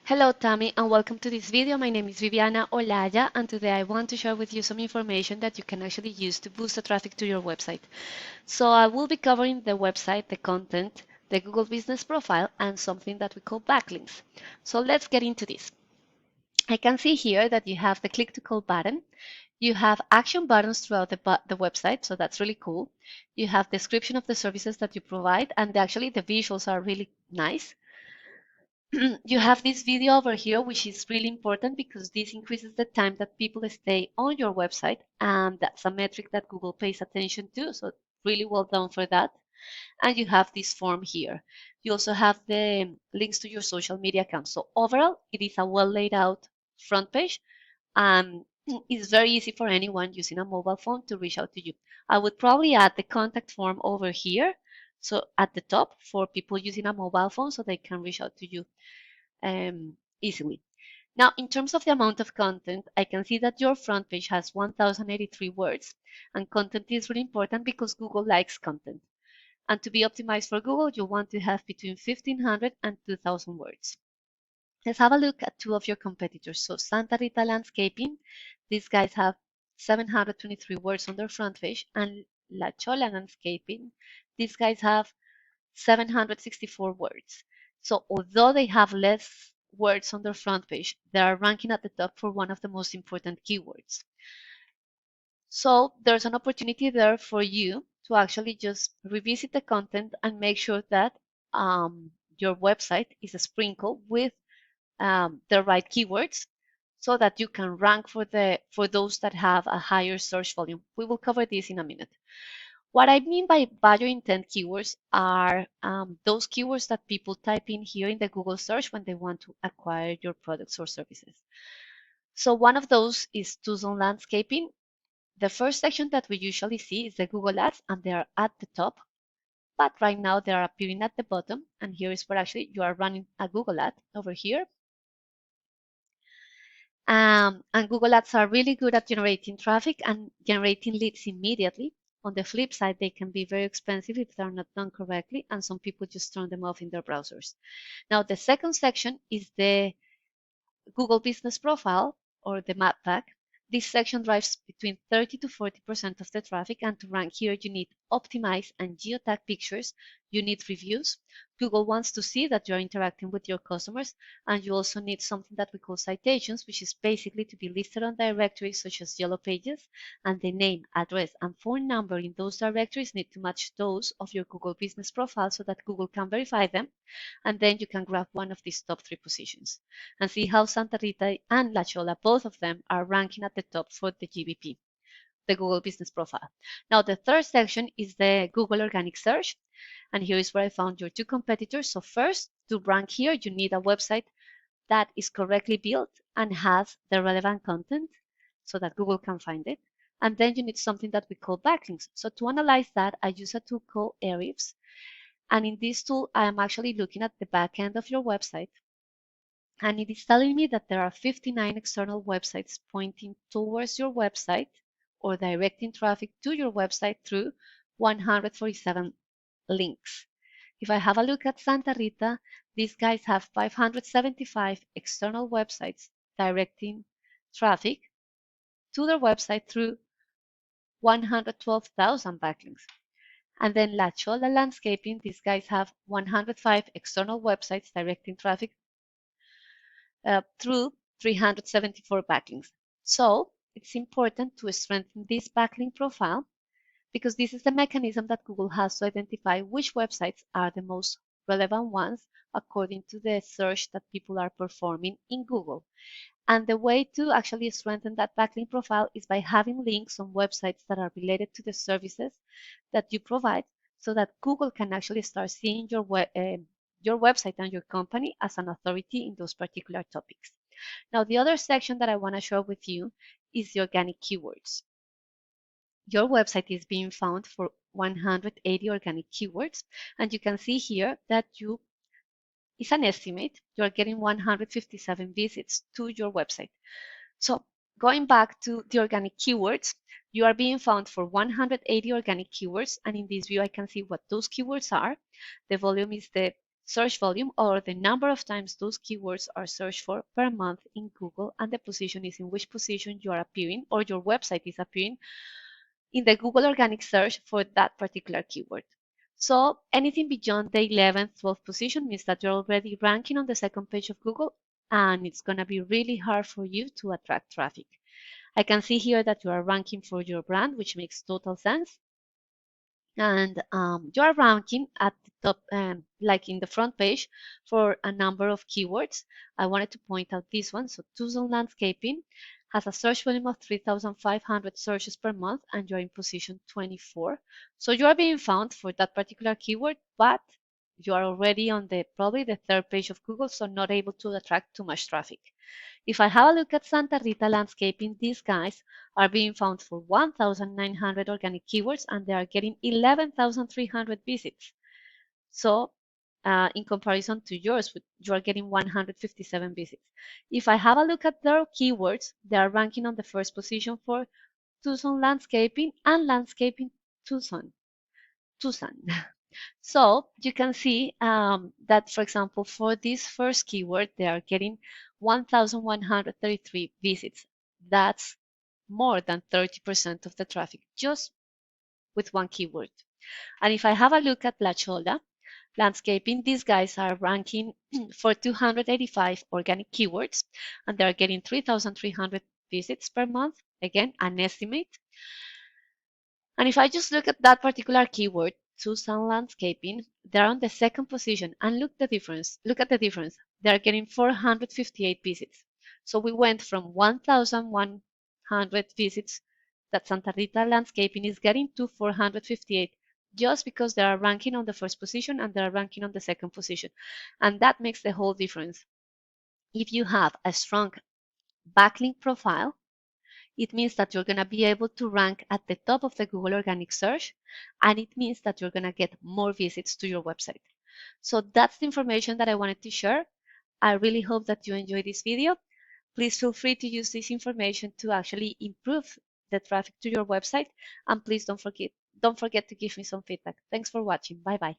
Hello Tammy and welcome to this video. My name is Viviana Olaya and today I want to share with you some information that you can actually use to boost the traffic to your website. So I will be covering the website, the content, the Google Business Profile and something that we call backlinks. So let's get into this. I can see here that you have the click to call button. You have action buttons throughout the website, so that's really cool. You have description of the services that you provide and actually the visuals are really nice. You have this video over here, which is really important because this increases the time that people stay on your website, and that's a metric that Google pays attention to. So really well done for that. And you have this form here. You also have the links to your social media accounts. So overall, it is a well laid out front page. It's very easy for anyone using a mobile phone to reach out to you. I would probably add the contact form over here. So at the top for people using a mobile phone so they can reach out to you easily. Now, in terms of the amount of content, I can see that your front page has 1,083 words, and content is really important because Google likes content. And to be optimized for Google, you want to have between 1,500 and 2,000 words. Let's have a look at two of your competitors. So Santa Rita Landscaping, these guys have 723 words on their front page, and La Chola Landscaping, these guys have 764 words. So although they have less words on their front page, they are ranking at the top for one of the most important keywords. So there's an opportunity there for you to actually just revisit the content and make sure that your website is sprinkled with the right keywords so that you can rank for those that have a higher search volume. We will cover this in a minute. What I mean by value intent keywords are those keywords that people type in here in the Google search when they want to acquire your products or services. So one of those is Tucson Landscaping. The first section that we usually see is the Google Ads, and they are at the top. But right now they are appearing at the bottom, and here is where actually you are running a Google ad over here. And Google Ads are really good at generating traffic and generating leads immediately. On the flip side, they can be very expensive if they're not done correctly, and some people just turn them off in their browsers. Now, the second section is the Google Business Profile or the map pack. This section drives between 30 to 40% of the traffic, and to rank here, you need optimized and geotag pictures, you need reviews. Google wants to see that you're interacting with your customers, and you also need something that we call citations, which is basically to be listed on directories such as Yellow Pages, and the name, address, and phone number in those directories need to match those of your Google Business Profile so that Google can verify them, and then you can grab one of these top 3 positions. And see how Santa Rita and La Chola, both of them, are ranking at the top for the GBP, the Google Business Profile. Now, the third section is the Google Organic Search. And here is where I found your two competitors. So first, to rank here, you need a website that is correctly built and has the relevant content so that Google can find it. And then you need something that we call backlinks. So to analyze that, I use a tool called Ahrefs. And in this tool, I am actually looking at the back end of your website. And it is telling me that there are 59 external websites pointing towards your website or directing traffic to your website through 147 links. If I have a look at Santa Rita, these guys have 575 external websites directing traffic to their website through 112,000 backlinks. And then La Chola Landscaping, these guys have 105 external websites directing traffic through 374 backlinks. So it's important to strengthen this backlink profile because this is the mechanism that Google has to identify which websites are the most relevant ones according to the search that people are performing in Google. And the way to actually strengthen that backlink profile is by having links on websites that are related to the services that you provide so that Google can actually start seeing your website and your company as an authority in those particular topics. Now, the other section that I want to share with you is the organic keywords. Your website is being found for 180 organic keywords, and you can see here that it's an estimate. You are getting 157 visits to your website. So going back to the organic keywords, you are being found for 180 organic keywords, and in this view I can see what those keywords are. The volume is the search volume, or the number of times those keywords are searched for per month in Google, and the position is in which position you are appearing or your website is appearing in the Google organic search for that particular keyword. So anything beyond the 11th, 12th position means that you're already ranking on the second page of Google, and it's going to be really hard for you to attract traffic. I can see here that you are ranking for your brand, which makes total sense. And you are ranking at the top, like in the front page, for a number of keywords. I wanted to point out this one. So Tucson landscaping has a search volume of 3,500 searches per month, and you're in position 24. So you are being found for that particular keyword, but you are already on the probably the third page of Google, so not able to attract too much traffic. If I have a look at Santa Rita landscaping, these guys are being found for 1,900 organic keywords, and they are getting 11,300 visits. So in comparison to yours, you are getting 157 visits. If I have a look at their keywords, they are ranking on the first position for Tucson landscaping and landscaping Tucson. So you can see that, for example, for this first keyword, they are getting 1,133 visits. That's more than 30% of the traffic just with one keyword. And if I have a look at La Chola landscaping, these guys are ranking for 285 organic keywords, and they're getting 3,300 visits per month. Again, an estimate. And if I just look at that particular keyword, Tucson landscaping, they're on the second position, and look the difference. Look at the difference. They're getting 458 visits. So we went from 1,100 visits that Santa Rita landscaping is getting to 458, just because they are ranking on the first position and they are ranking on the second position. And that makes the whole difference. If you have a strong backlink profile, it means that you're going to be able to rank at the top of the Google organic search, and it means that you're going to get more visits to your website. So that's the information that I wanted to share. I really hope that you enjoyed this video. Please feel free to use this information to actually improve the traffic to your website, and please don't forget to give me some feedback. Thanks for watching. Bye bye.